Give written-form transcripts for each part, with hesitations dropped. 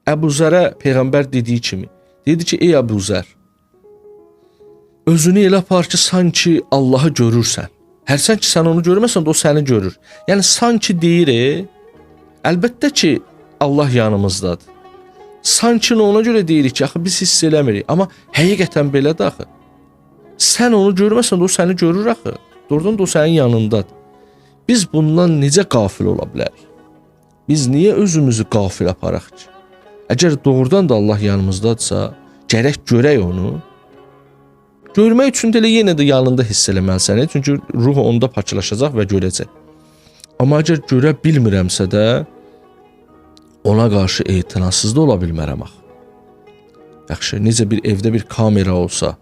Əbu Zərə Peyğəmbər dediyi kimi, dedi ki, ey Əbu Zər, özünü elə apar ki, sanki Allahı görürsən. Hərsən ki, sən onu görməsən, o səni görür. Yəni, sanki deyir, əlbəttə ki, Allah yanımızdadır. Sanki ona görə deyirik ki, axı biz hiss eləmirik. Amma həqiqətən belədir axı. Sən onu görməsən, o səni görür axı. Doğrudan da o sənin yanındadır. Biz bundan necə qafil ola bilərik? Biz niyə özümüzü qafil aparaq ki? Əgər doğrudan da Allah yanımızdadırsa, gərək görək onu. Görmək üçün də elə yenə də yanında hiss eləməlisən. Çünki ruh onda paklaşacaq və görəcək. Amma əgər görə bilmirəmsə də, ona qarşı etinasız da ola bilmərəm axı. Yaxşı, necə bir evdə bir kamera olsa,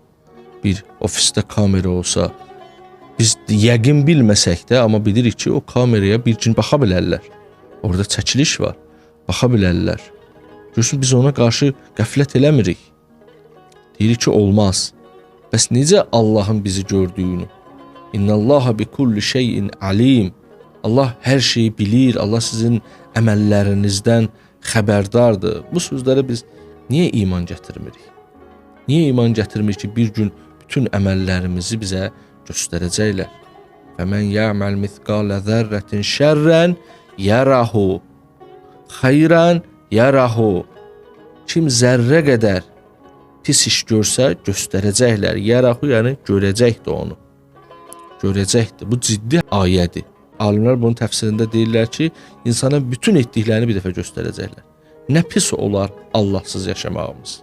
bir ofisdə kamera olsa, biz yəqin bilməsək də, amma bilirik ki, o kameraya bir gün baxa bilərlər. Orada çəkiliş var, baxa bilərlər. Görürsün, biz ona qarşı qəflət eləmirik. Deyirik ki, olmaz. Bəs necə Allahın bizi gördüyünü? İnnallaha bi kulli şeyin alim. Allah hər şeyi bilir. Allah sizin əməllərinizdən xəbərdardır. Bu sözlərə biz niyə iman gətirmirik? Niyə iman gətirmirik ki, bir gün bütün əməllərimizi bizə göstərəcəklər? Fəmən ya'mal mithqala zərrətin şərrən yarahu, xeyran yarahu. Kim zərrə qədər pis iş görsə göstərəcəklər. Yarahu, yəni görəcəkdir onu. Görəcəkdir. Bu ciddi ayədir. Alimlər bunun təfsirində deyirlər ki, insana bütün etdiklərini bir dəfə göstərəcəklər. Nə pis olar Allahsız yaşamağımız.